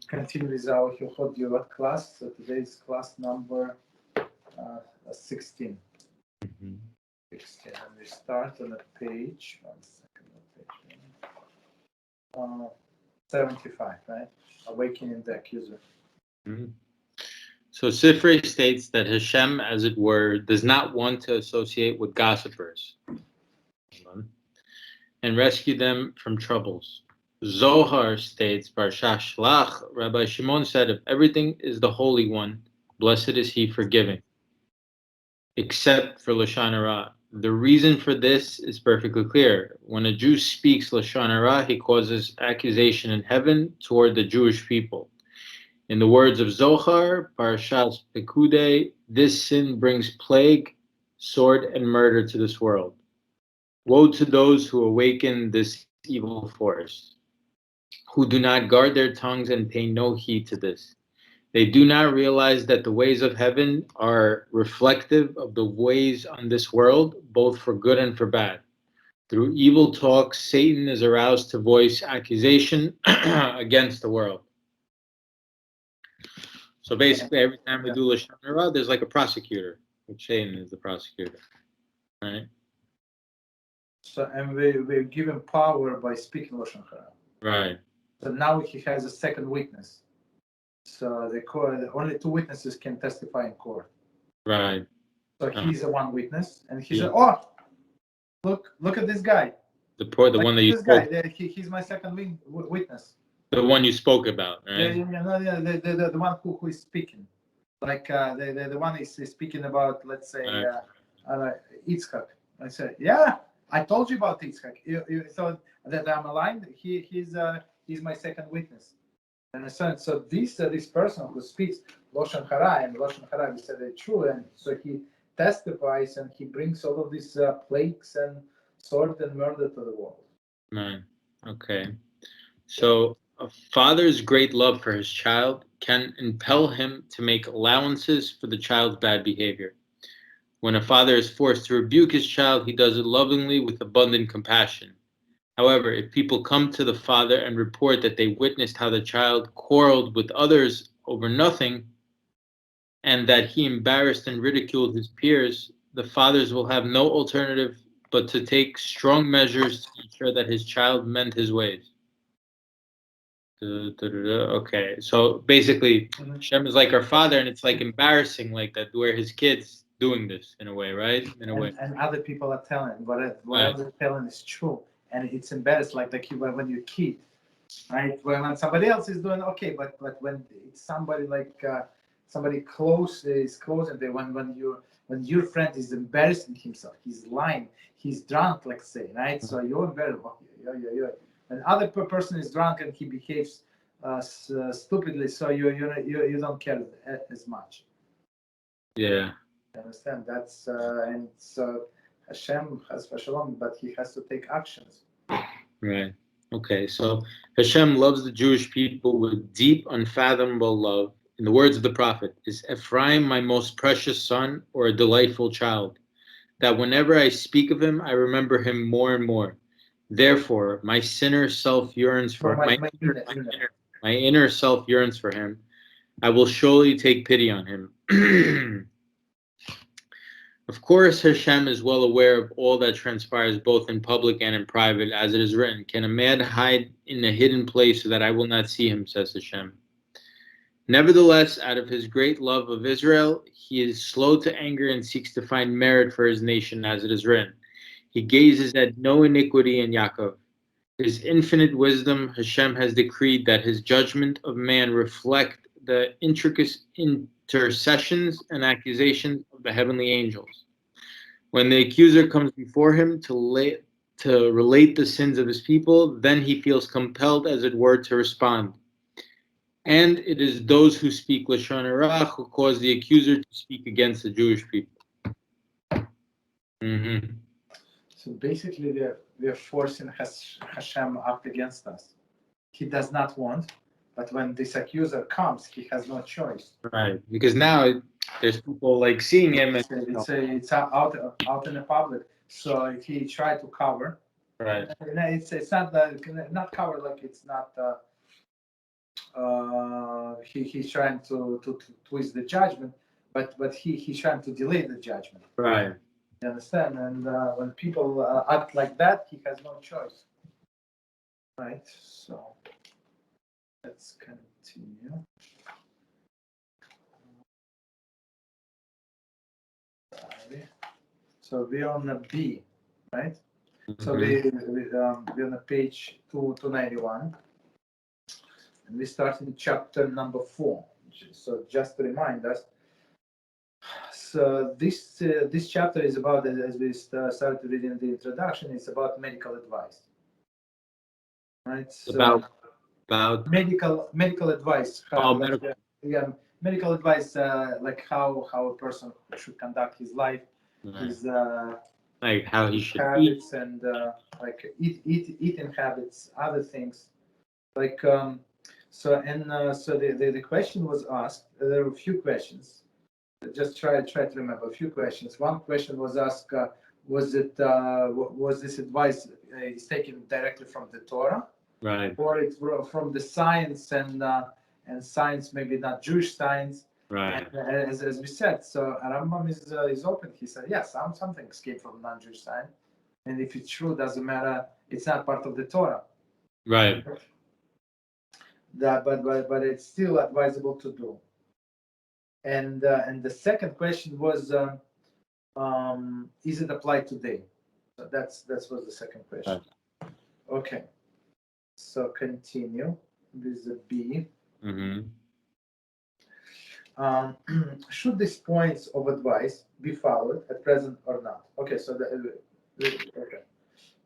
continue with our Hilchot class. So today's class number 16. Mm-hmm. 16. And we start on a page. 1 second. 75, right? Awakening the accuser. Mm-hmm. So Sifrei states that HaShem, as it were, does not want to associate with gossipers and rescue them from troubles. Zohar states, Barsha Shlach, Rabbi Shimon said, if everything is the Holy One, blessed is he for giving, except for Lashon Hara. The reason for this is perfectly clear. When a Jew speaks Lashon Hara, he causes accusation in heaven toward the Jewish people. In the words of Zohar, Parashat Pekudei, this sin brings plague, sword, and murder to this world. Woe to those who awaken this evil force, who do not guard their tongues and pay no heed to this. They do not realize that the ways of heaven are reflective of the ways on this world, both for good and for bad. Through evil talk, Satan is aroused to voice accusation against the world. So basically, every time we do Lashon Hara, there's like a prosecutor, which Satan is the prosecutor, right? So, and we give him power by speaking Lashon Hara. Right. So now he has a second witness. So only 2 witnesses can testify in court. Right. So he's the one witness, and he said, "Oh, look at this guy. The one that you spoke. He's my second witness. The one you spoke about, right? The one who is speaking, like the one is speaking about, let's say, Yitzchak. I said, yeah, I told you about Yitzchak. You thought that I'm aligned. He's my second witness. And so this person who speaks Lashon Hara, and Lashon Hara, we said it's true, and so he testifies and he brings all of these plagues and sword and murder to the world. Right. Okay. So a father's great love for his child can impel him to make allowances for the child's bad behavior. When a father is forced to rebuke his child, he does it lovingly with abundant compassion. However, if people come to the father and report that they witnessed how the child quarreled with others over nothing, and that he embarrassed and ridiculed his peers, the fathers will have no alternative but to take strong measures to ensure that his child mend his ways. Okay, so basically, Hashem is like our father, and it's like embarrassing, like that, where his kids doing this in a way, right? In a way. And other people are telling whatever they're telling is true, and it's embarrassed, like when you're a kid, right? When somebody else is doing okay, but when it's somebody like somebody close is close, and when your friend is embarrassing himself, he's lying, he's drunk, let's say, right? So you're embarrassed. When other person is drunk and he behaves stupidly, so you don't care as much. Yeah. You understand? That's and so Hashem has shalom, but he has to take actions. Right. Okay. So Hashem loves the Jewish people with deep, unfathomable love. In the words of the prophet, is Ephraim my most precious son or a delightful child? That whenever I speak of him, I remember him more and more. Therefore, my sinner self yearns for my inner self yearns for him. I will surely take pity on him. Of course, Hashem is well aware of all that transpires both in public and in private, as it is written, can a man hide in a hidden place so that I will not see him, says Hashem. Nevertheless, out of his great love of Israel, he is slow to anger and seeks to find merit for his nation, as it is written. He gazes at no iniquity in Yaakov. His infinite wisdom, Hashem has decreed that his judgment of man reflect the intricate intercessions and accusations of the heavenly angels. When the accuser comes before him to relate the sins of his people, then he feels compelled, as it were, to respond. And it is those who speak Lashon Hara who cause the accuser to speak against the Jewish people. Mm-hmm. So basically, we are forcing Hashem up against us. He does not want, but when this accuser comes, he has no choice. Right, because now there's people like seeing him, and it's out in the public. So if he tried to cover, right, it's not cover, like it's not he's trying to twist the judgment, but he's trying to delay the judgment. Right. You understand? And when people act like that, he has no choice. Right. So let's continue. So we're on a B, right? So we're on a page 291. And we start in chapter number 4. So just to remind us, so this chapter is about, as we started reading the introduction, it's about medical advice, right? So about medical advice. Medical advice, like how a person should conduct his life, his like how he should habits, and like eating habits, other things, like so the question was asked. There were a few questions. Just try to remember a few questions. One question was asked: was this advice is taken directly from the Torah, right, or it's from the science and science, maybe not Jewish science, right? And, as we said, so Rambam is open. He said, yes, something came from non-Jewish science, and if it's true, doesn't matter. It's not part of the Torah, Right. But it's still advisable to do. And the second question was, is it applied today? So that was the second question. Right. Okay. So continue with the B. Mm-hmm. Should these points of advice be followed at present or not? Okay, so okay,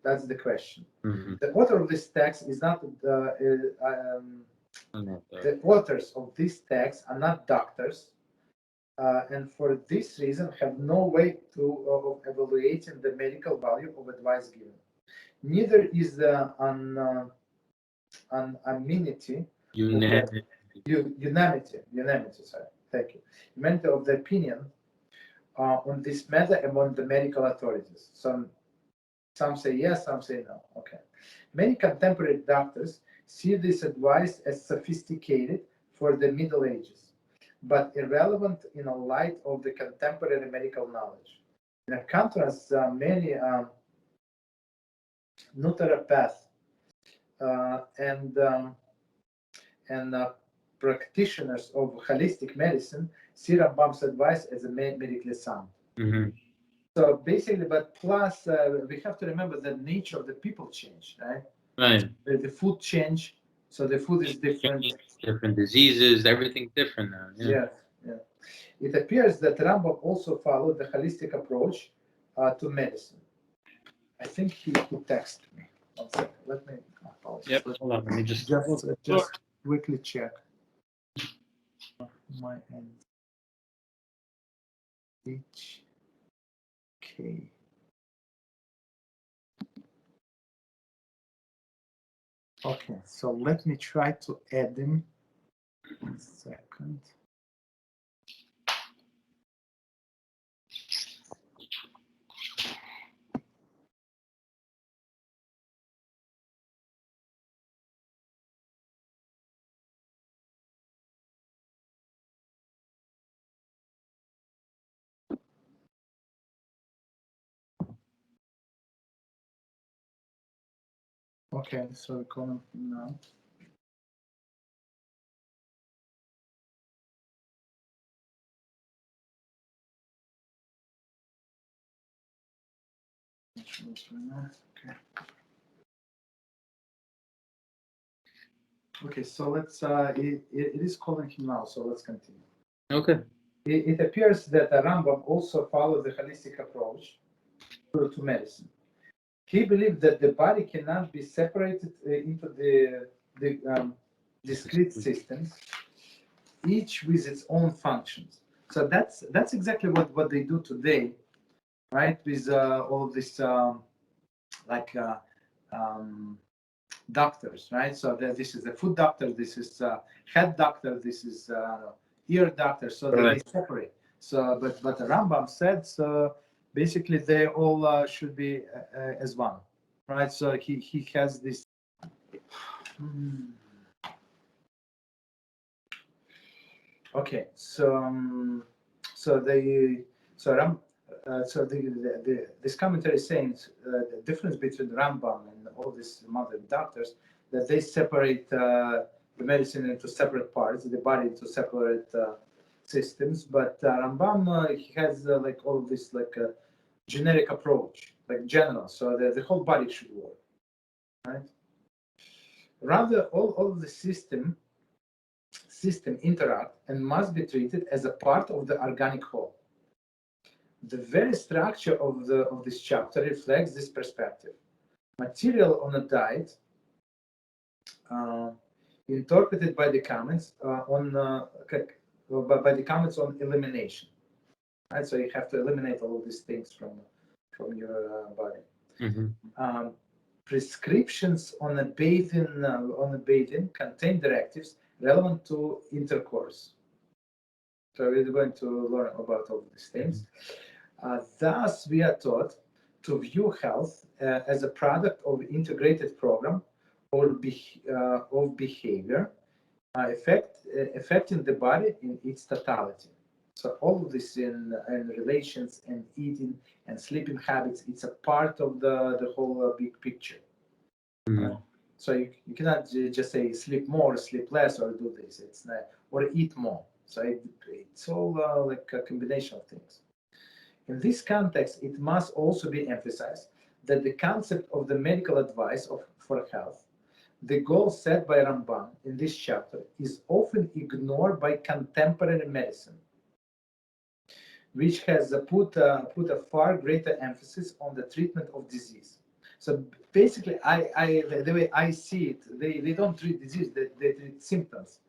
that's the question. Mm-hmm. The author of this text is not the authors of this text are not doctors, and for this reason have no way of evaluating the medical value of advice given. Neither is the unanimity. Sorry, thank you. Unanimity of the opinion on this matter among the medical authorities. Some say yes, some say no. Okay. Many contemporary doctors see this advice as sophisticated for the Middle Ages, but irrelevant in a light of the contemporary medical knowledge. In contrast, many naturopaths and practitioners of holistic medicine see Rambam's advice as a medically sound. Mm-hmm. So basically, but plus we have to remember the nature of the people change, right? Right. The food change, so the food is different. Different diseases, everything's different now. Yeah. It appears that Rambam also followed the holistic approach to medicine. I think he texted me. 1 second. Let me. Yep. Hold on. Let me just quickly check my end. HK. Okay, so let me try to add him. 1 second. Okay, so we call him now. Okay, so let's. It is calling him now, so let's continue. Okay. It appears that Rambam also followed the holistic approach to medicine. He believed that the body cannot be separated into the discrete systems, each with its own functions. So that's exactly what they do today, right? With all of this doctors, right? So this is a foot doctor, this is head doctor, this is ear doctor. So they separate. So, but the Rambam said so. Basically, they all should be as one, right? So he has this. Okay, so the so Ram, so this commentary is saying the difference between Rambam and all these modern doctors, that they separate the medicine into separate parts, the body into separate systems. But Rambam he has like all of this like generic approach, like general, so the whole body should work, right? Rather, all of the system interact and must be treated as a part of the organic whole. The very structure of this chapter reflects this perspective. Material on a diet, uh, interpreted by the comments by the comments on elimination. Right, so you have to eliminate all of these things from your body. Mm-hmm. Prescriptions on a bathing contain directives relevant to intercourse. So we're going to learn about all these things. Thus, we are taught to view health as a product of integrated program or of behavior affecting the body in its totality. So all of this in relations and eating and sleeping habits, it's a part of the whole big picture. Mm-hmm. So you cannot just say sleep more, sleep less, or do this. It's not, or eat more. So it's all like a combination of things. In this context, it must also be emphasized that the concept of the medical advice for health, the goal set by Rambam in this chapter, is often ignored by contemporary medicine, which has put a far greater emphasis on the treatment of disease. So basically, the way I see it, they don't treat disease; they treat symptoms,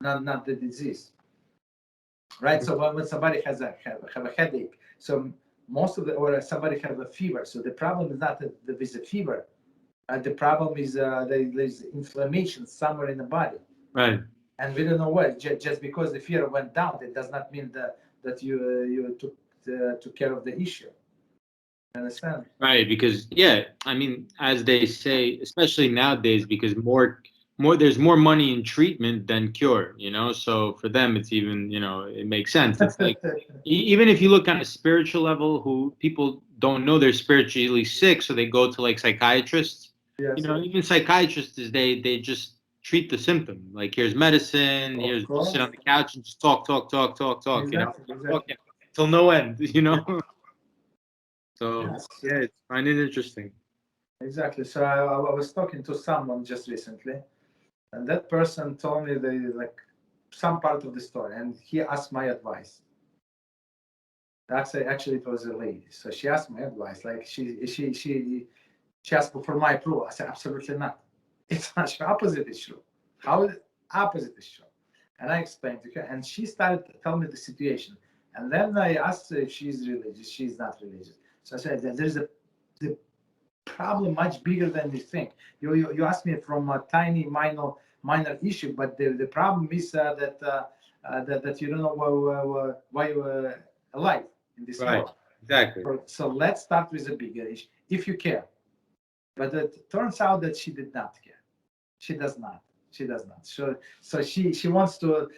not the disease. Right. So when somebody has have a headache, so most of the or somebody has a fever. So the problem is not that there is a fever. The problem is there's inflammation somewhere in the body. Right. And we don't know what. Just because the fever went down, it does not mean that you took care of the issue. Understand? Right, because I mean, as they say, especially nowadays, because there's more money in treatment than cure, so for them it's even, it makes sense. It's like even if you look on a spiritual level, who people don't know they're spiritually sick, so they go to like psychiatrists. Yes. Even psychiatrists, they just treat the symptom, like here's medicine, here's sit on the couch and just talk, Exactly. till no end. So it's find it interesting. Exactly. So I was talking to someone just recently, and that person told me some part of the story, and he asked my advice. Actually, it was a lady. So she asked my advice, like she asked for my approval. I said absolutely not. It's not the opposite is true. How is opposite is true? And I explained to her, and she started telling me the situation. And then I asked her if she's religious. She's not religious. So I said that there's the problem much bigger than you think. You asked me from a tiny minor issue, but the problem is that you don't know why you're alive in this world. Exactly. So let's start with a bigger issue, if you care. But it turns out that she did not care. She does not. She does not. So she wants to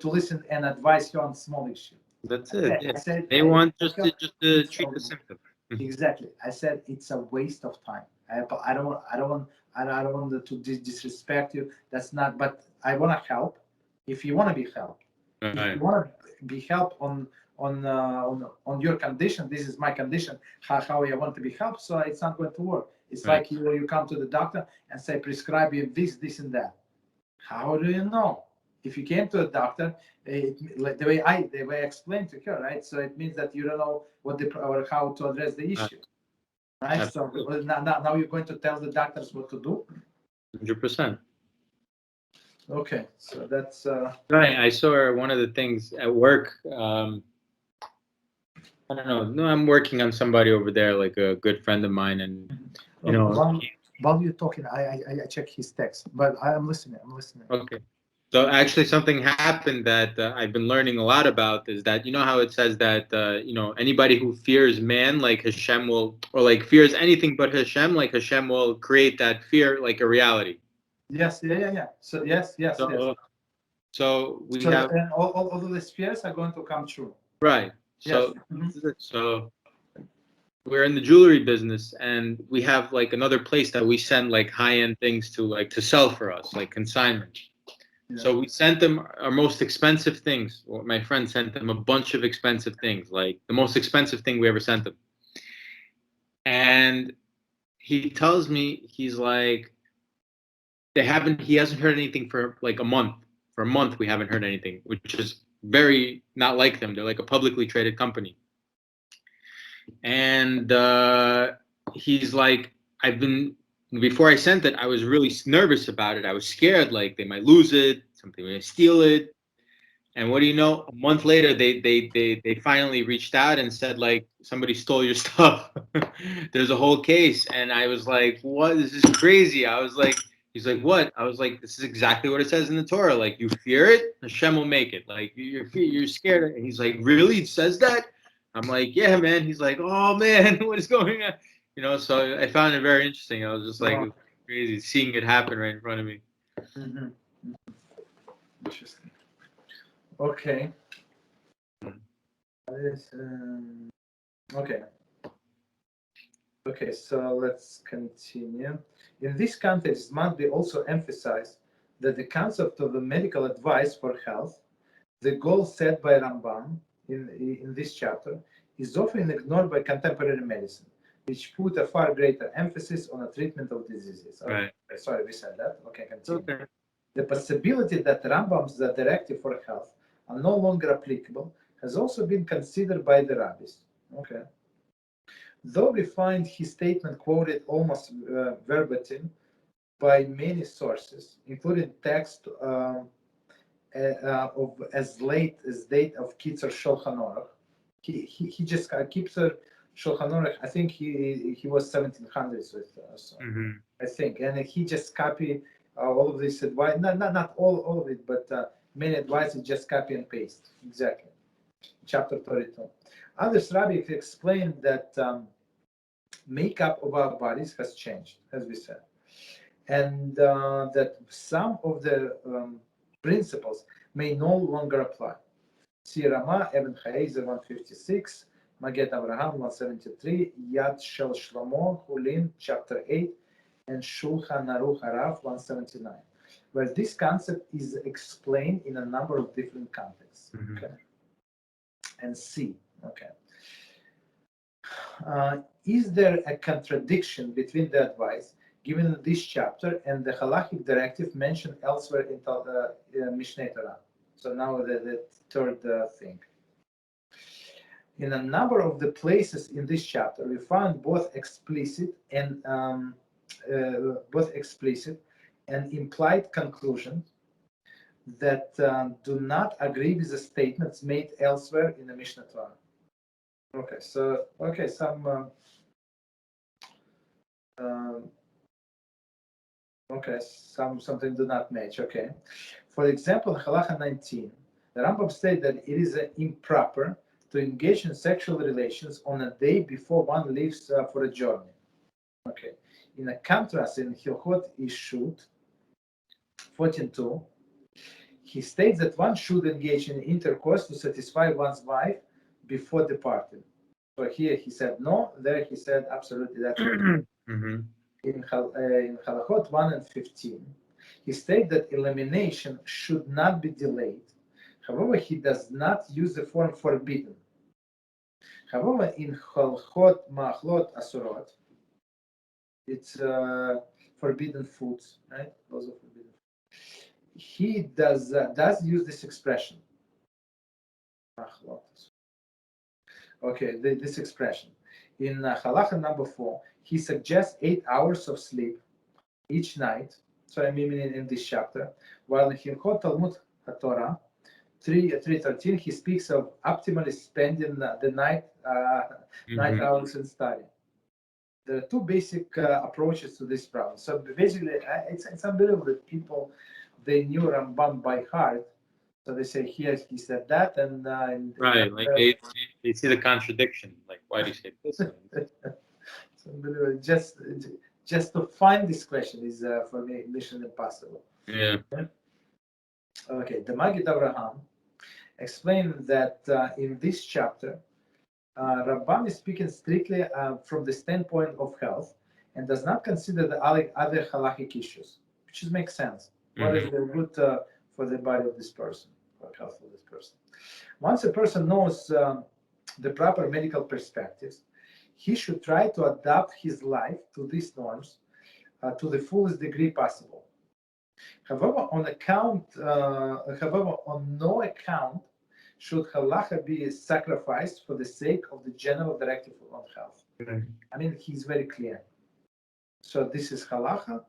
listen and advise you on small issue. That's it. I said, they want just to treat the symptom. Exactly. I said it's a waste of time. I don't want to disrespect you. That's not. But I want to help. If you want to be helped, if you want to be helped on your condition, this is my condition. How I want to be helped. So it's not going to work. It's like you come to the doctor and say prescribe you this, and that. How do you know? If you came to a doctor, like the way I explained to her, right? So it means that you don't know or how to address the issue, right? Absolutely. So now you're going to tell the doctors what to do. 100%. Okay, so that's right. I saw one of the things at work. I don't know. No, I'm working on somebody over there, like a good friend of mine, and while you're talking, I check his text, but I'm listening. Okay. So actually, something happened that I've been learning a lot about is that how it says that anybody who fears man, like HaShem will, or like fears anything but HaShem, like HaShem will create that fear like a reality. Yes, yeah. So yes. So we So have and all of the fears are going to come true. right. Yes. So we're in the jewelry business, and we have like another place that we send like high-end things to, like to sell for us, like consignment. Yeah. So we sent them our most expensive things. Well, my friend sent them a bunch of expensive things, like the most expensive thing we ever sent them. And he tells me, he's like, he hasn't heard anything for like a month. For a month, we haven't heard anything, which is very not like them. They're like a publicly traded company. And he's like, before I sent it, I was really nervous about it. I was scared, like they might lose it, something might steal it. And what do you know? A month later, they finally reached out and said, like, somebody stole your stuff. There's a whole case. And I was like, what? This is crazy. I was like, he's like, what? I was like, this is exactly what it says in the Torah. Like, you fear it, HaShem will make it. Like, you're scared. And he's like, really? It says that? I'm like, yeah, man. He's like, oh, man, what is going on? You know, so I found it very interesting. I was just like, it was crazy seeing it happen right in front of me. Mm-hmm. Interesting. Okay. Okay. Okay, so let's continue. In this context, it must be also emphasized that the concept of the medical advice for health, the goal set by Rambam in this chapter, is often ignored by contemporary medicine, which put a far greater emphasis on the treatment of diseases. Right. Okay, sorry, we said that. Okay, continue. Okay. The possibility that Rambam's directive for health are no longer applicable has also been considered by the rabbis. Okay. Though we find his statement quoted almost verbatim by many sources, including text of as late as date of Kippur Shulchan Aruch, he just Kippur Shulchan Aruch. I think he was 1700s with us, I think, and he just copied all of this advice. Not all of it, but many advice is just copy and paste exactly. Chapter 32. Others Rabbi explained that. Makeup of our bodies has changed, as we said, and that some of the principles may no longer apply. See Rama, Eben Chaezer 156, Maget Avraham 173, Yad Shel Shlomo, Hulin, chapter 8, and Shulchan Aruch Harav 179, where this concept is explained in a number of different contexts. Okay. And C. Okay. Is there a contradiction between the advice given in this chapter and the halachic directive mentioned elsewhere in Mishneh Torah? So now the third thing. In a number of the places in this chapter, we found both explicit and implied conclusions that do not agree with the statements made elsewhere in the Mishneh Torah. Okay, so something do not match. Okay, for example, in Halacha 19, the Rambam states that it is improper to engage in sexual relations on a day before one leaves for a journey. Okay, in a contrast, in Hilchot Ishut 14:2, he states that one should engage in intercourse to satisfy one's wife before departing. So here he said no, there he said absolutely that's right. In Halachot 1 and 15, he states that elimination should not be delayed. However, he does not use the form forbidden. However, in Halachot Ma'achlot Asurot, it's forbidden foods, right? Those are forbidden. He does use this expression. Okay, this expression. In halacha number 4, he suggests 8 hours of sleep each night. So I mean in this chapter, while in Hilchot Talmud HaTorah 3:13, he speaks of optimally spending the night hours in study. There are two basic approaches to this problem. So basically, it's unbelievable that people, they knew Rambam by heart. So they say here he said that, and right, like they see the contradiction. Like, why do you say this? It's unbelievable. Just to find this question is for me mission impossible. Yeah. Okay, the Maggid Abraham explained that in this chapter, Rabbi is speaking strictly from the standpoint of health and does not consider the other halachic issues, which makes sense. What is good for the body of this person, for health of this person? Once a person knows the proper medical perspectives, he should try to adapt his life to these norms to the fullest degree possible. However, on no account should halacha be sacrificed for the sake of the general directive on health. I mean, he's very clear. So this is halacha,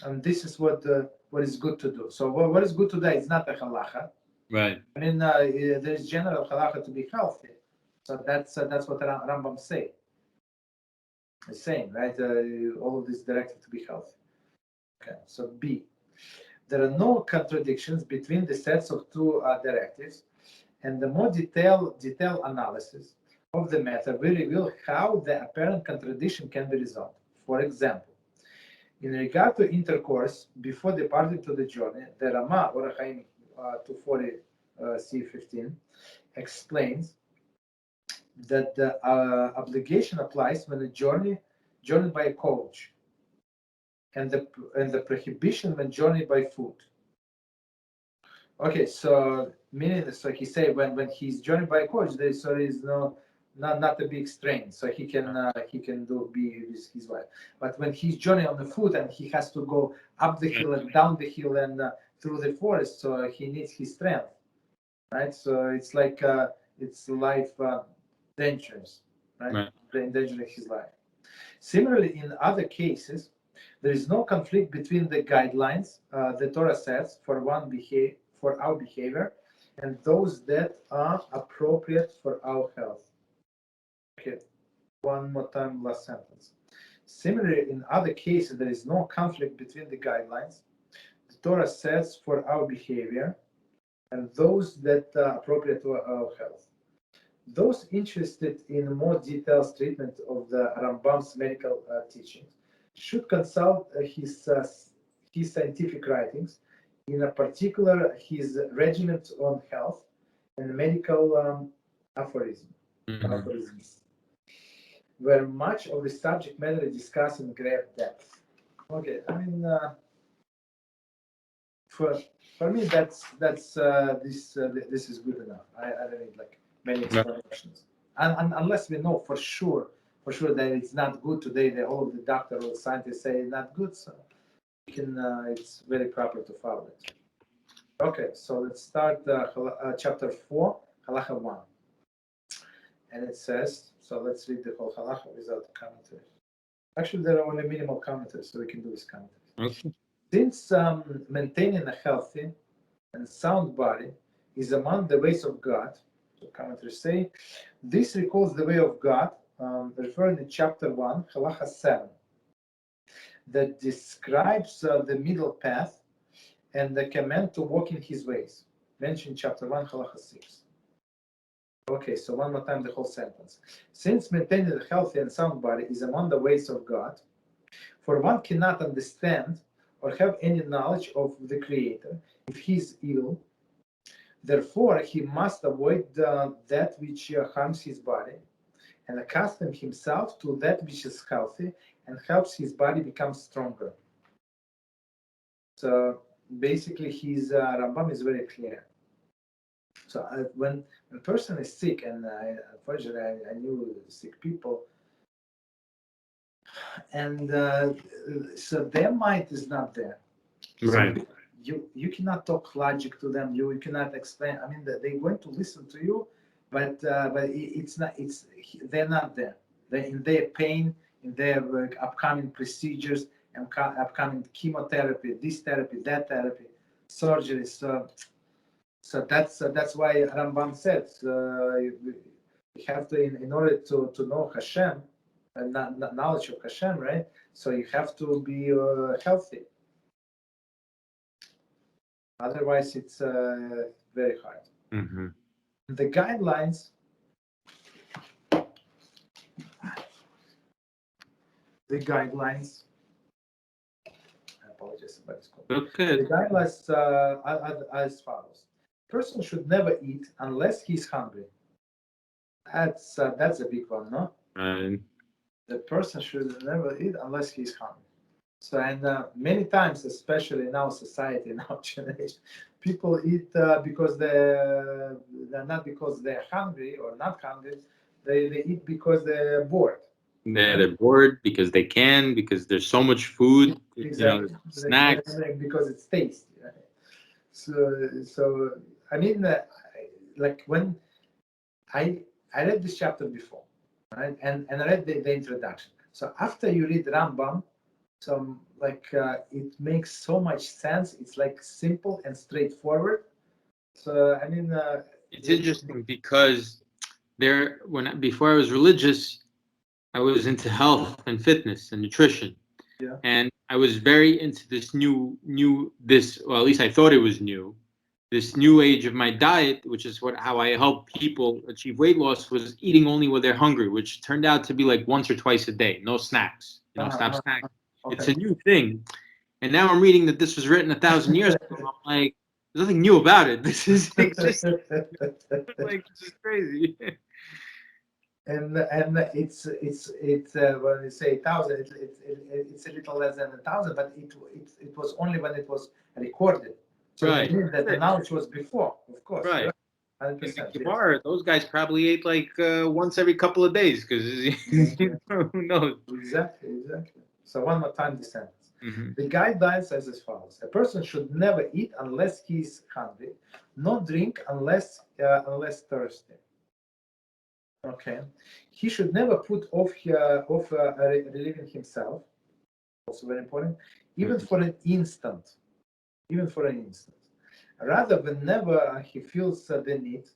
and this is what is good to do. So what is good to do is not a halacha. Right. I mean, there is general halacha to be healthy. So that's what Rambam say. He's saying, right? All of this directed to be healthy. Okay. So B. There are no contradictions between the sets of two directives, and the more detailed analysis of the matter will reveal how the apparent contradiction can be resolved. For example, in regard to intercourse before departing to the journey, the Rama, or 240 C15, explains that the obligation applies when a journeyed by a coach, and the prohibition when journeyed by foot. Okay, so meaning, so he say when he's journeyed by a coach, there is not a big strain, so he can be his wife. But when he's journeying on the foot and he has to go up the hill and down the hill and through the forest, so he needs his strength, right? So it's like it's life dangerous, right? Endangering his life. Similarly, in other cases, there is no conflict between the guidelines the Torah sets for our behavior and those that are appropriate for our health. Okay, one more time, last sentence. Similarly, in other cases, there is no conflict between the guidelines the Torah sets for our behavior and those that are appropriate to our health. Those interested in more detailed treatment of the Rambam's medical teachings should consult his scientific writings, in particular his regimen on health and medical aphorisms, where much of the subject matter is discussed in great depth. Okay, I mean, for me, this is good enough. I don't need like many explanations, and unless we know for sure that it's not good today, all of the doctor or scientists say it's not good, so we can. It's very proper to follow it. Okay, so let's start chapter 4, halacha 1, and it says. So let's read the whole halacha without the commentaries. Actually, there are only minimal commentaries, so we can do this commentaries. Okay. Since maintaining a healthy and sound body is among the ways of God, the commentaries say, this recalls the way of God, referring in chapter 1, halacha 7, that describes the middle path and the command to walk in his ways, mentioned in chapter 1, halacha 6. Okay, so one more time the whole sentence. Since maintaining a healthy and sound body is among the ways of God, for one cannot understand or have any knowledge of the Creator if he is ill. Therefore, he must avoid that which harms his body and accustom himself to that which is healthy and helps his body become stronger. So basically, his Rambam is very clear. So when a person is sick, and unfortunately I knew sick people, and so their mind is not there. Right. So you cannot talk logic to them. You cannot explain. I mean, they're going to listen to you, but it's not. They're not there. They're in their pain, in their upcoming procedures, and upcoming chemotherapy, this therapy, that therapy, surgery. So that's why Rambam said you have to, in order to know HaShem, and knowledge of HaShem, right? So you have to be healthy. Otherwise, it's very hard. Mm-hmm. The guidelines. I apologize. apologize about this. Okay. The guidelines are as follows: person should never eat unless he's hungry. That's a big one, no? Right. The person should never eat unless he's hungry. So, and many times, especially in our society, in our generation, people eat because they're not because they're hungry or not hungry. They eat because they're bored. They're bored because they can, because there's so much food, Exactly. snacks. Because it's tasty. Right? So I mean, like when I read this chapter before, right, and I read the introduction. So after you read Rambam, so it makes so much sense. It's like simple and straightforward. So I mean, It's interesting because before I was religious, I was into health and fitness and nutrition. Yeah. And I was very into this well, at least I thought it was new. This new age of my diet, which is how I help people achieve weight loss, was eating only when they're hungry, which turned out to be like once or twice a day, no snacks. Stop snacking. Okay. It's a new thing. And now I'm reading that this was written 1,000 years ago. I'm like, there's nothing new about it. This is just like, this is crazy. And it's when you say 1,000, it's a little less than 1,000, but it was only when it was recorded. So Right. it means that the knowledge was before, of course. Right. 100%. In the Kippur, those guys probably ate like once every couple of days because who knows? Exactly. So one more time the sentence. Mm-hmm. The guidelines says as follows: a person should never eat unless he's hungry, not drink unless thirsty. Okay, he should never put off relieving himself. Also very important, even for an instant. Rather, whenever he feels the need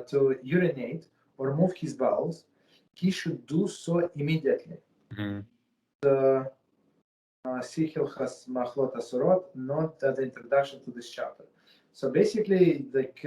to urinate or move his bowels, he should do so immediately. Mm-hmm. See Hilchot Machlot Asurot, not the introduction to this chapter. So basically, like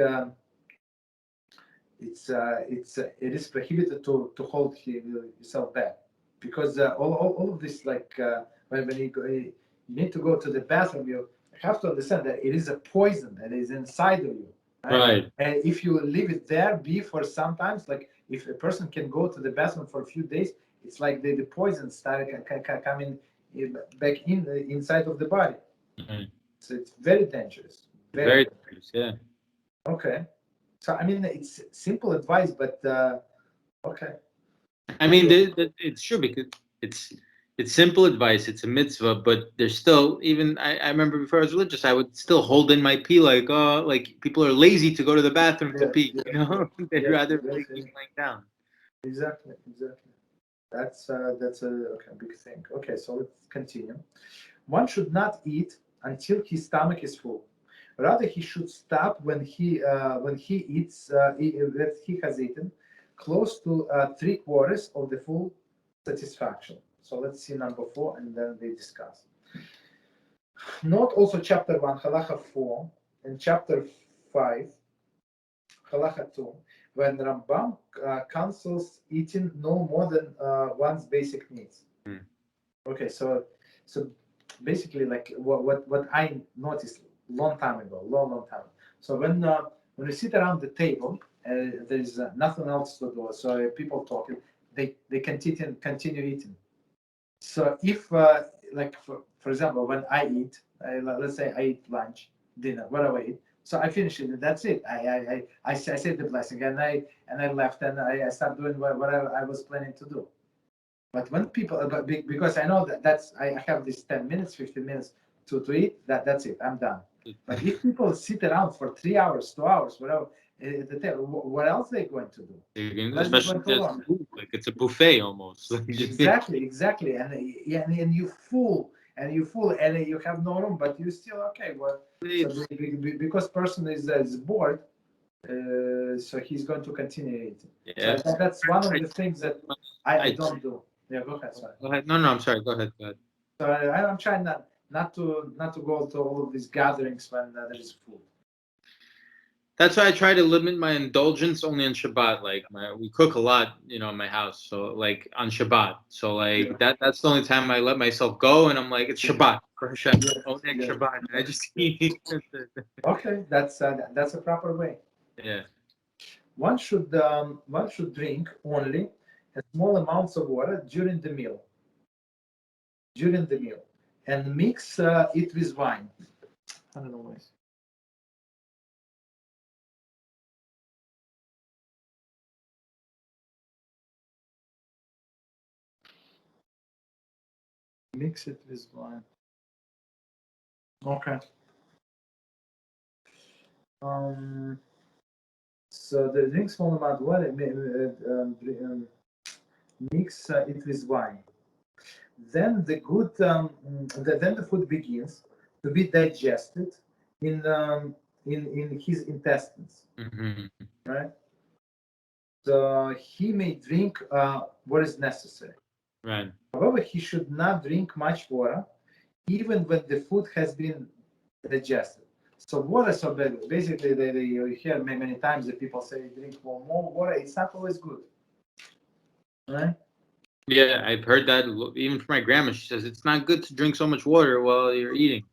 it is prohibited to hold yourself back, because all of this, when you need to go to the bathroom, you have to understand that it is a poison that is inside of you. Right. And if you leave it there, for sometimes, like if a person can go to the bathroom for a few days, it's like the poison started coming back inside of the body. Mm-hmm. So it's very dangerous. Very dangerous, yeah. Okay. So I mean, it's simple advice, but okay. I mean, it's true because it's simple advice. It's a mitzvah, but there's still, even I remember before I was religious, I would still hold in my pee like people are lazy to go to the bathroom to pee. They'd rather keep laying down. Exactly. That's a big thing. Okay, so let's continue. One should not eat until his stomach is full. Rather, he should stop when he eats that he has eaten, close to 3/4 of the full satisfaction. So let's see number 4, and then we discuss. Note also chapter 1, halacha 4, and chapter 5, halacha 2, when Rambam counsels eating no more than one's basic needs. Okay, so basically, like what I noticed long time ago. So when you sit around the table, there's nothing else to do. So people talking, they continue eating. So if for example, when I eat, let's say I eat lunch, dinner, whatever I eat. So I finish it. That's it. I said the blessing, and I left, and I started doing whatever I was planning to do. But when people, because I know that's I have this 10 minutes, 15 minutes to eat, that's it. I'm done. But if people sit around for 3 hours, 2 hours, whatever, what else are they going to do? Especially like it's a buffet almost. Exactly. And you full, and you have no room, but you still okay. Well, so because person is bored, so he's going to continue eating. Yeah. So that's one of the things that I don't do. Yeah, go ahead. Sorry. Go ahead. No, I'm sorry. Go ahead. So I'm trying not to go to all of these gatherings when there is food. That's why I try to limit my indulgence only on Shabbat. Like we cook a lot, in my house. So like on Shabbat. So like that's the only time I let myself go, and I'm like, it's Shabbat. For Hashem. Yes, Only yes. Shabbat. I just eat. Okay, that's a proper way. Yeah. One should drink only a small amounts of water during the meal. And mix it with wine. I don't know why. Mix it with wine. Okay. So the drink small amount of water, mix it with wine. Then the food begins to be digested in his intestines, right? So he may drink what is necessary. Right. However, he should not drink much water, even when the food has been digested. So water, so basically, you hear many times that people say drink more water. It's not always good, right? Yeah, I've heard that even from my grandma. She says it's not good to drink so much water while you're eating.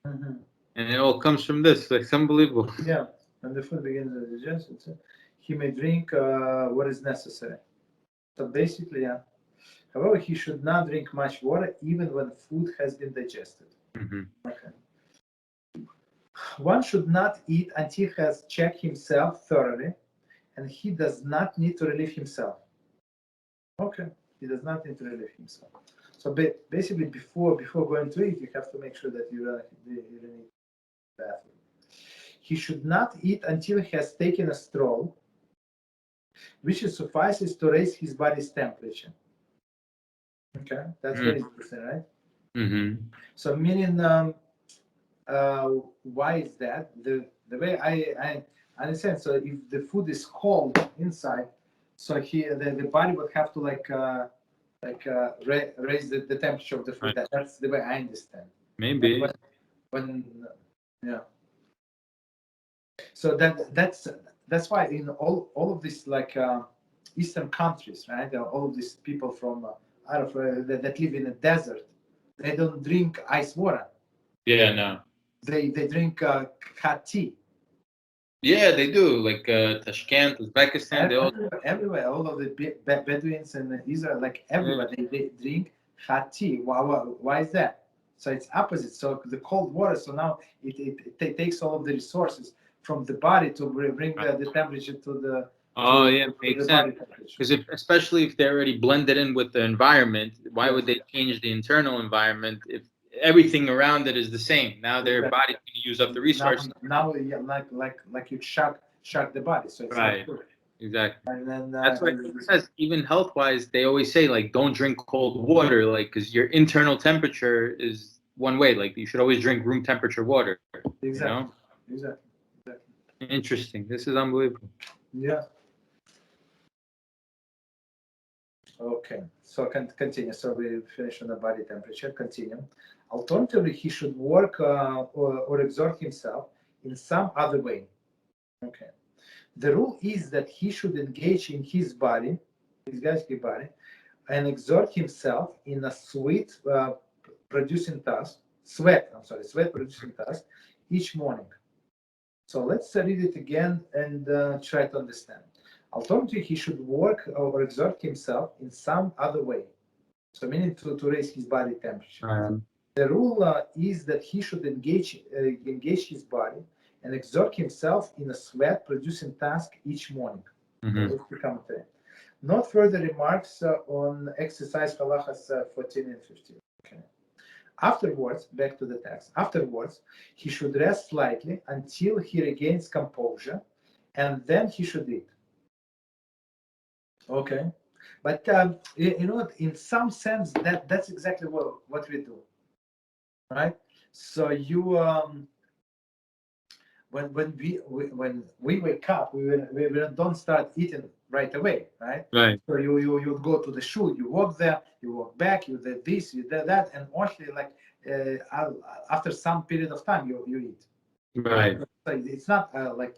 Mm-hmm. And it all comes from this. Like, it's unbelievable. Yeah, when the food begins to digest, he may drink what is necessary. So basically, yeah. However, he should not drink much water even when food has been digested. Okay. One should not eat until he has checked himself thoroughly, and he does not need to relieve himself. Okay, he does not need to relieve himself. So basically, before going to eat, you have to make sure that you don't need the bathroom. He should not eat until he has taken a stroll, which suffices to raise his body's temperature. Okay, that's very interesting, right? So meaning, why is that? The way I understand. So if the food is cold inside, so the body would have to raise the temperature of the food. Right. That's the way I understand. Maybe. When yeah. So that's why in all of these Eastern countries, right? All of these people from that live in a desert, they don't drink ice water. Yeah, no. They drink hot tea. Yeah, they do. Like Tashkent, Uzbekistan, they all. Everywhere, all of the Bedouins in Israel, like everywhere, they drink hot tea. Why is that? So it's opposite. So the cold water, so now it takes all of the resources from the body to bring the temperature to the. Oh, yeah, makes sense. Because especially if they're already blended in with the environment, why would they change the internal environment if everything around it is the same? Now their body can use up the resources. Now yeah, like you shock the body, so it's right. not good. Exactly. And then that's why it says, even health-wise, they always say like don't drink cold water, like because your internal temperature is one way. Like you should always drink room temperature water. Exactly. You know? Exactly. Interesting. This is unbelievable. Yeah. Okay, so continue. So we finish on the body temperature. Continue. Alternatively, he should work or exert himself in some other way. Okay. The rule is that he should engage in his body, and exert himself in a sweat producing task each morning. So let's read it again and try to understand. Alternatively, he should work or exert himself in some other way. So meaning to raise his body temperature. The rule is that he should engage his body and exert himself in a sweat-producing task each morning. Let's become clear. Not further remarks on exercise halachas 14 and 15. Okay. Afterwards, back to the text. Afterwards, he should rest slightly until he regains composure, and then he should eat. Okay, but you know what? In some sense, that's exactly what we do, right? So you when we wake up, we don't start eating right away, right? Right. So you go to the shul, you walk there, you walk back, you do this, you do that, and mostly after some period of time you eat. Right. So it's not right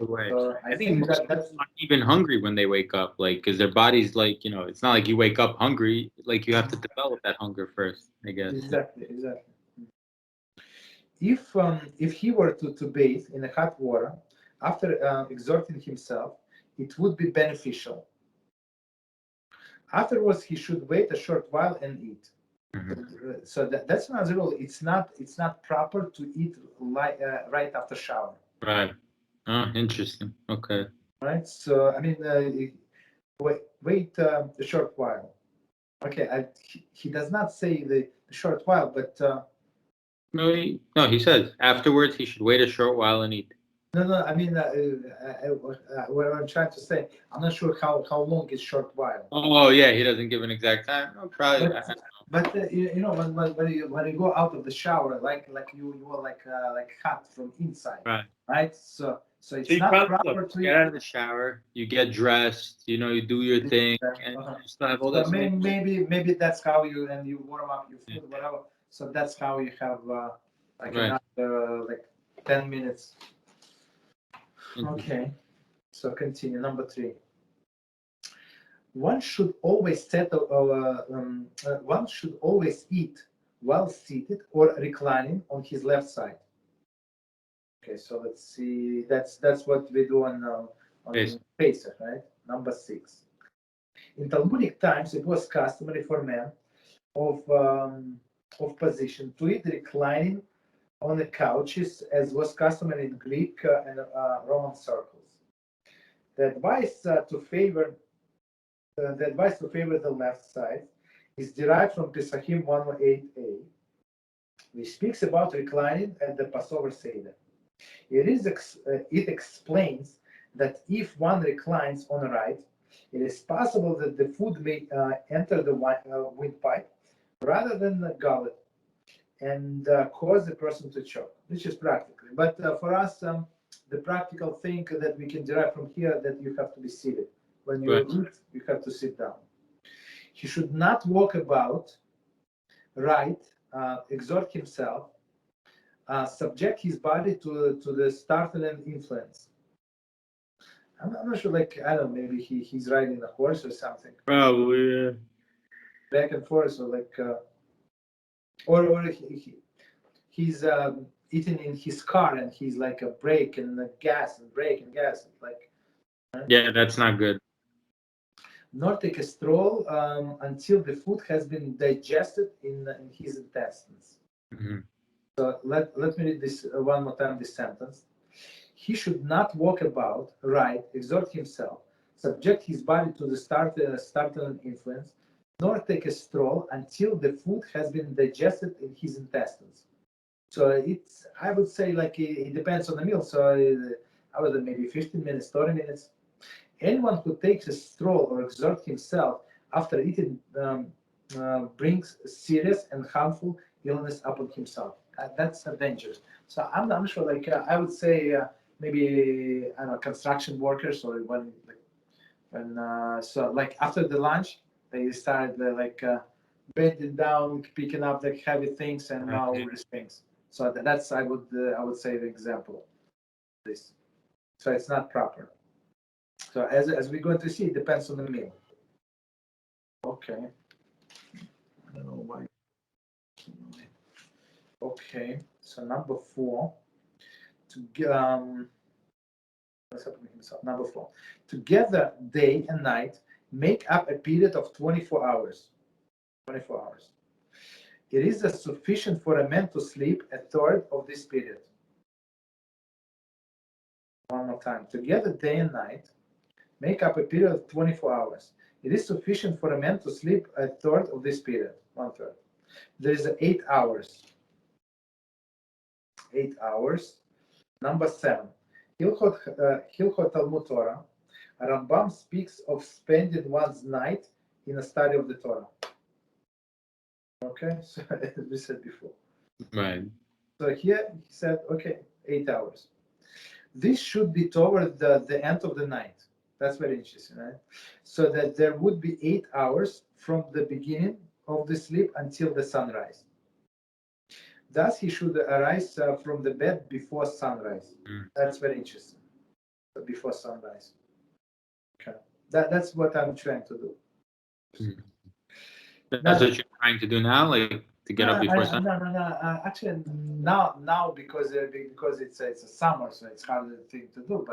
away. So I think most people aren't even hungry when they wake up, like because their body's like, it's not like you wake up hungry. Like you have to develop that hunger first, I guess. Exactly. if he were to bathe in a hot water after exerting himself, it would be beneficial. Afterwards, he should wait a short while and eat. So that's another rule. It's not proper to eat right after shower. Right. Oh, interesting. Okay. Right. So I mean, wait a short while. Okay. He does not say the short while, but No, he says afterwards he should wait a short while and eat. no. I mean, what I'm trying to say, I'm not sure how long is short while. Oh yeah, he doesn't give an exact time. No, probably. But you know, when you go out of the shower, like you are like hot from inside, right? So it's you not probably proper to get out of the shower, you get dressed, you do your thing, and you still have all So this. maybe that's how you warm up your food, whatever. So that's how you have another 10 minutes. Okay, so continue. Number 3. One should always eat while seated or reclining on his left side. Okay, so let's see. That's what we do on Pesach, right? Number 6. In Talmudic times, it was customary for men of position to eat reclining on the couches, as was customary in Greek and Roman circles. The advice to favor the left side is derived from Pesachim 108a, which speaks about reclining at the Passover Seder. It explains that if one reclines on the right, it is possible that the food may enter the windpipe rather than the gullet and cause the person to choke, which is practically. But for us, the practical thing that we can derive from here that you have to be seated. When you eat, you have to sit down. He should not walk about, exert himself, subject his body to the startling influence. I'm not sure, I don't know, maybe he's riding a horse or something. Probably, yeah. Back and forth, or he's eating in his car and he's like a brake and a gas and brake and gas. Yeah, that's not good. Nor take a stroll until the food has been digested in his intestines. So let me read this one more time, this sentence. He should not walk about, exert himself, subject his body to the startling influence, nor take a stroll until the food has been digested in his intestines. So I would say it depends on the meal. So I would maybe 15 minutes, 30 minutes. Anyone who takes a stroll or exerts himself after eating brings serious and harmful illness upon himself. That's dangerous. So I'm sure, I would say maybe I don't know, construction workers, or when after the lunch they started bending down, picking up the heavy things and all these things. So that's I would say the example of this. So it's not proper. So as we're going to see, it depends on the meal. Okay. I don't know why. Okay. So number 4. Number 4. Together, day and night, make up a period of 24 hours. 24 hours. It is sufficient for a man to sleep a third of this period. One more time. Together, day and night, make up a period of 24 hours. It is sufficient for a man to sleep a third of this period. 1/3. There is 8 hours. 8 hours. Number 7. Hilchot Talmud Torah. Rambam speaks of spending one's night in a study of the Torah. Okay, so as we said before. Right. So here he said, 8 hours. This should be toward the end of the night. That's very interesting, right? So that there would be 8 hours from the beginning of the sleep until the sunrise. Thus, he should arise from the bed before sunrise. That's very interesting. Before sunrise. Okay, that's what I'm trying to do. That's what you're trying to do now, to get up before sun? No. Actually, now because it's a summer, so it's harder thing to do.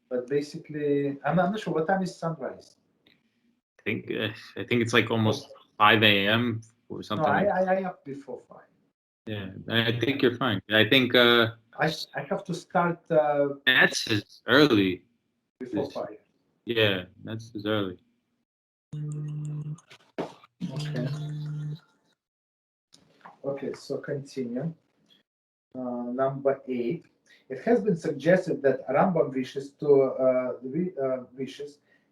But basically, I'm not sure what time is sunrise. I think it's like almost 5 a.m. or something. No, like I up before 5. Yeah, I think you're fine. I think I have to start that's as early. before 5. Yeah, that's as early. Okay. Okay, so continue. Number 8. It has been suggested that Rambam wishes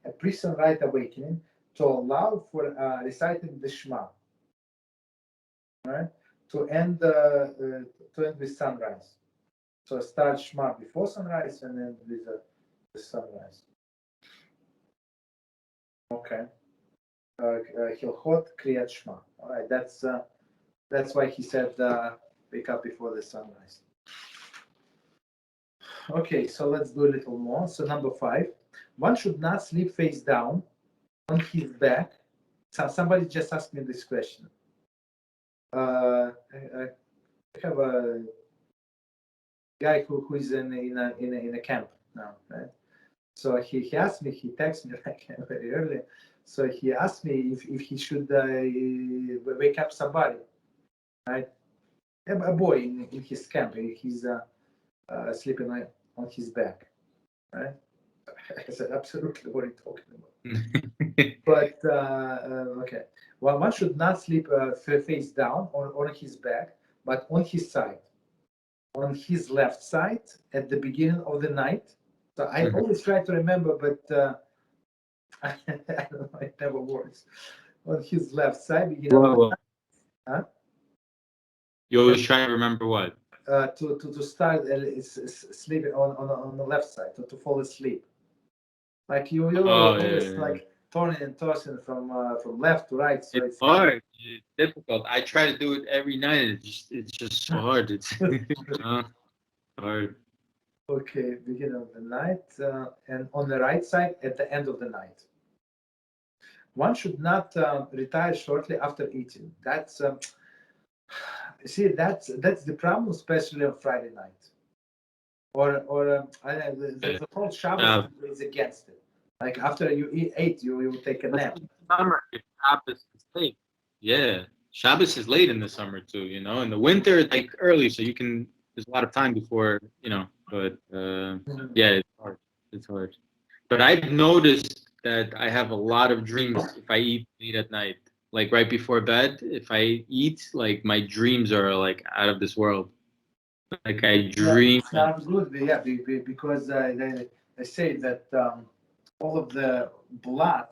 a pre-sunrise awakening to allow for reciting the Shema, right? To end with sunrise. So start Shema before sunrise and end with the sunrise. Okay. Hilchot Kriyat Shema. All right, that's why he said wake up before the sunrise. Okay, so let's do a little more. So number 5, one should not sleep face down on his back. So somebody just asked me this question. I have a guy who is in a camp now, right? So he asked me, he texted me like very early. So he asked me if he should wake up somebody, right? A boy in his camp. He's sleeping on his back, right? I said, absolutely, what are you talking about? But okay, well, one should not sleep face down on his back, but on his side, on his left side at the beginning of the night. So I always try to remember, but I don't know, it never works. On his left side, beginning of the night. Huh? You always try to remember what? To start sleeping on the left side, to fall asleep. Like you always like turning and tossing from left to right. So it's hard. It's difficult. I try to do it every night. It's just so hard. It's hard. Okay, beginning of the night and on the right side at the end of the night. One should not retire shortly after eating. That's see that's the problem, especially on Friday night. Or the whole Shabbos is against it. Like after you ate, you take a nap. Summer, Shabbos is late. Yeah, Shabbos is late in the summer too. You know, in the winter it's like early, so you can. There's a lot of time before But yeah, it's hard. It's hard. But I've noticed that I have a lot of dreams if I eat late at night. Like right before bed, if I eat, like my dreams are like out of this world. Like I dream. Yeah, it's not good, yeah, because they say that all of the blood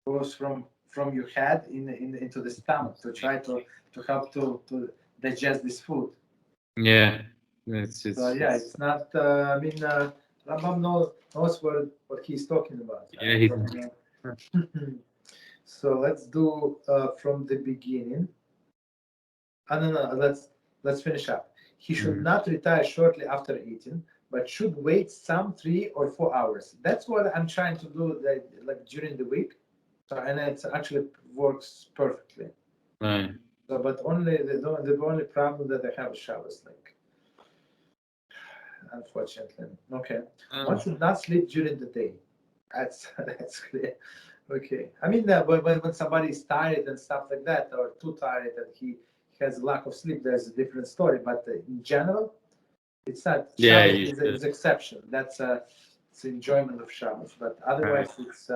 goes from your head into the stomach to try to help to digest this food. Yeah, so yeah, it's not. I mean, Rambam knows what he's talking about. Yeah, So let's do from the beginning. No, let's finish up. He should not retire shortly after eating, but should wait some 3 or 4 hours. That's what I'm trying to do, like during the week. So, and it actually works perfectly. Right. So, but only the only problem that I have is Shabbos, like, unfortunately. Okay. One should not sleep during the day. That's clear. Okay. I mean, when somebody is tired and stuff like that, or too tired and he has lack of sleep, there's a different story. But in general, it's not. Yeah, Shabbos is exception. That's it's enjoyment of Shabbos. But otherwise, it's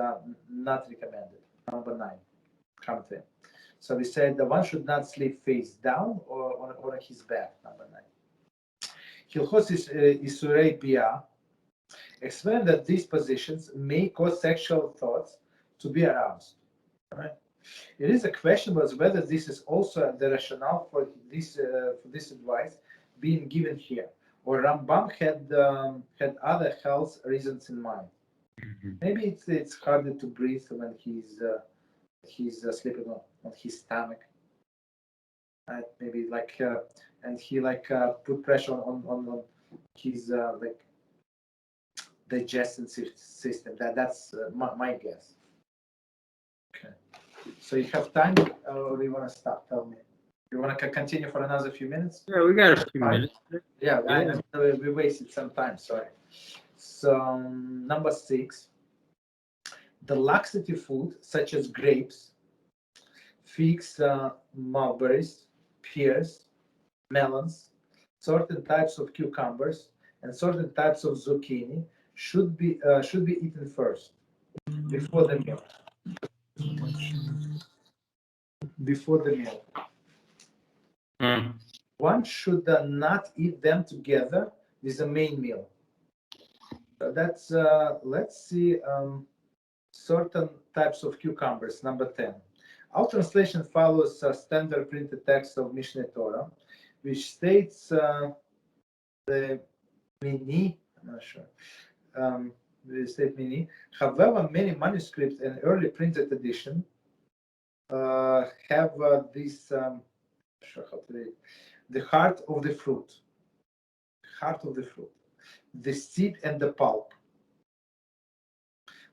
not recommended. Number 9, commentary. So we said that one should not sleep face down or on his back. Number 9. Hilchot Isurei Bia explain that these positions may cause sexual thoughts to be aroused. Right? It is a question was whether this is also the rationale for this advice being given here, or Rambam had other health reasons in mind. Maybe it's harder to breathe when he's sleeping on his stomach. Right? Maybe like and he put pressure on his like digestion system. That's my guess. Okay. So you have time, or do you want to stop? Tell me. You want to continue for another few minutes? Yeah, we got a few minutes. Yeah, Yeah. we wasted some time, sorry. So, number 6, the laxative food, such as grapes, figs, mulberries, pears, melons, certain types of cucumbers, and certain types of zucchini should be eaten first before the meal. Before the meal, one should not eat them together with the main meal. So that's let's see certain types of cucumbers. Number 10. Our translation follows a standard printed text of Mishneh Torah, which states the mini. I'm not sure. The state mini. However, many manuscripts and early printed edition have this. Sure how to read. The heart of the fruit. Heart of the fruit. The seed and the pulp.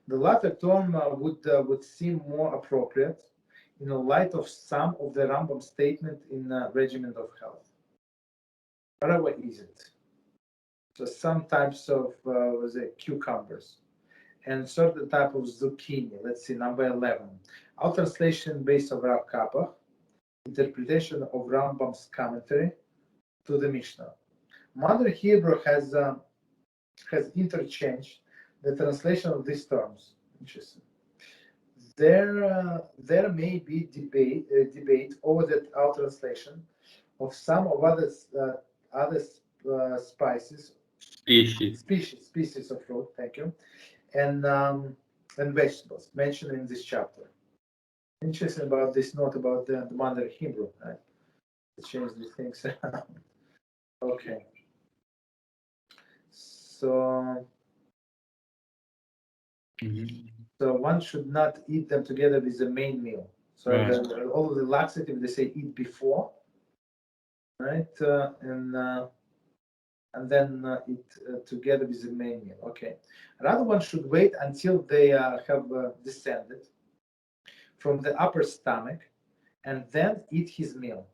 The latter term would seem more appropriate in the light of some of the Rambam statement in Regimen of Health. What is it? So some types of cucumbers and certain type of zucchini. Let's see, number 11. Our translation based on Rav Kappa, interpretation of Rambam's commentary to the Mishnah. Modern Hebrew has interchanged the translation of these terms. Interesting. There may be debate over our translation of some of other species of fruit. Thank you, and vegetables mentioned in this chapter. Interesting about this note about the modern Hebrew. Right? Change these things. Okay. So. So one should not eat them together with the main meal. So all of the laxative they say eat before, right? And then eat together with the main meal. Okay. Another one should wait until they have descended from the upper stomach, and then eat his meal.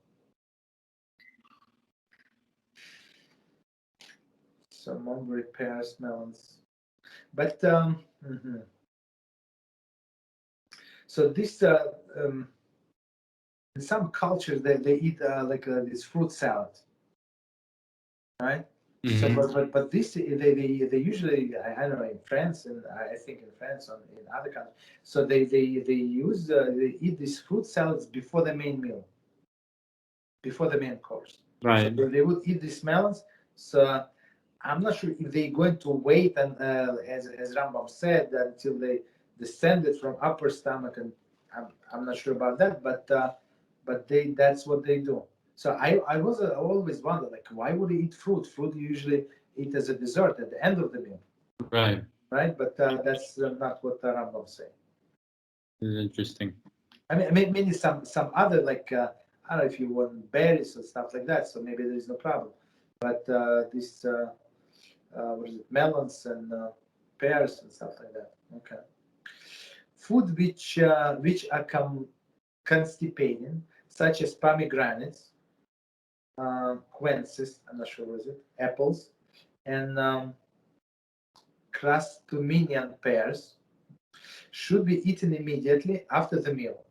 So mulberry, pears, melons, but. So this, in some cultures, they eat this fruit salad, right? So, but this they usually, I don't know, in France, and I think in France or in other countries, so they use they eat these fruit salads before the main meal, before the main course. Right. So they would eat these melons. So I'm not sure if they're going to wait and as Rambam said until they descended from upper stomach, and I'm not sure about that, but that's what they do. So I was always wondered, like, why would he eat fruit? Fruit you usually eat as a dessert at the end of the meal. Right. Right, but that's not what the Rambam say. Interesting. I mean, maybe some other like I don't know if you want berries or stuff like that. So maybe there is no problem. But this what is it? Melons and pears and stuff like that. Okay. Food which are constipating, such as pomegranates, quinces, I'm not sure what is it, apples, and crastuminian pears, should be eaten immediately after the meal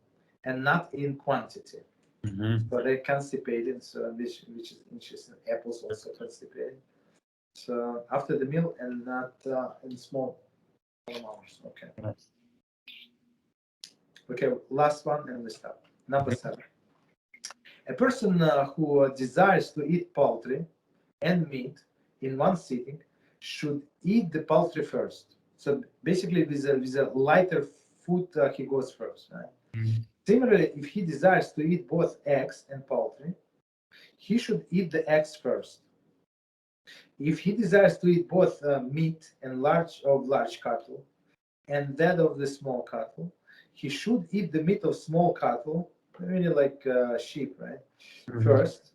and not in quantity. So they're constipated, so which is interesting. Apples also constipated. So after the meal and not in small amounts. Okay. Okay, last one and we stop. Number 7. A person who desires to eat poultry and meat in one sitting should eat the poultry first. So basically, with a lighter food, he goes first. Right? Similarly, if he desires to eat both eggs and poultry, he should eat the eggs first. If he desires to eat both meat and large cattle and that of the small cattle, he should eat the meat of small cattle, really like sheep, right? First.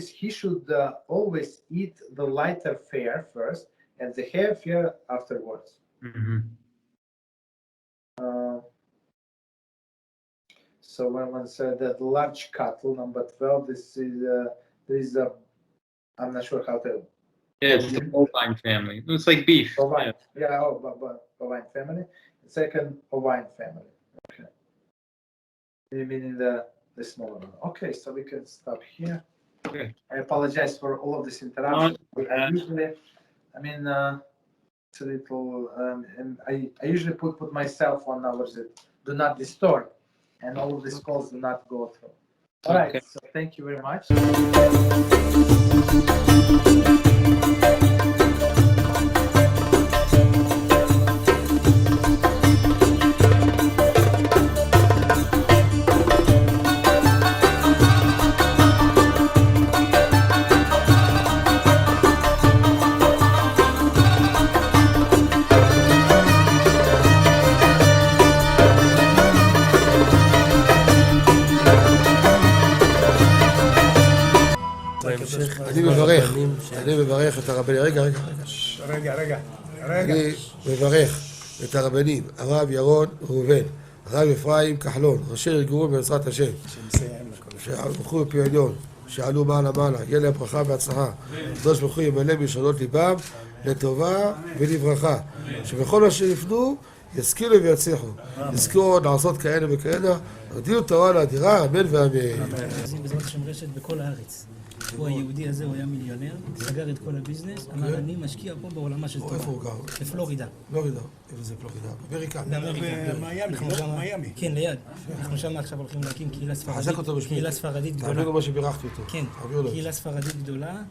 He should always eat the lighter fare first and the heavier fare afterwards. So when one said that large cattle, number 12, this is I'm not sure how to. Yeah, it's the bovine family. It's like beef. Bovine. Yeah, bovine family. The second, bovine family. Okay. Meaning the smaller one. Okay, so we can stop here. Okay. I apologize for all of this interruption. It's a little. And I usually put myself on hours that do not disturb, and all of these calls do not go through. All right. So thank you very much. אני מברך את הרבנים, רגע. אני מברך את הרבנים, הרב ירון, ראובן, הרב אפרים, כחלון, ראשי ארגון בעזרת השם, שהלכו בפי עליון, שעלו מעלה, יהיה להם ברכה והצלחה, הקדוש ברוך הוא ימלא בלשונות ליבם לטובה ולברכה, שבכל אשר יפנו ישכילו ויצליחו, יזכו לעשות כאלה וכאלה, הודיעו תורה לאדירה, אמן ואמן. בעזרת השם רשת בכל הארץ. הוא היהודי הזה, הוא היה מיליונר, סגר את כל הביזנס, אמר אני משקיע פה בעולמה של תורה. איפה הוא גר? בפלורידה. פלורידה, איפה זה פלורידה? באמריקה. מיאמי. כן, ליד. אנחנו שם עכשיו הולכים להקים קהילה ספרדית. חזק אותו בשמי. קהילה ספרדית גדולה. תעבירו מה שבירכתי אותו. כן, קהילה ספרדית גדולה.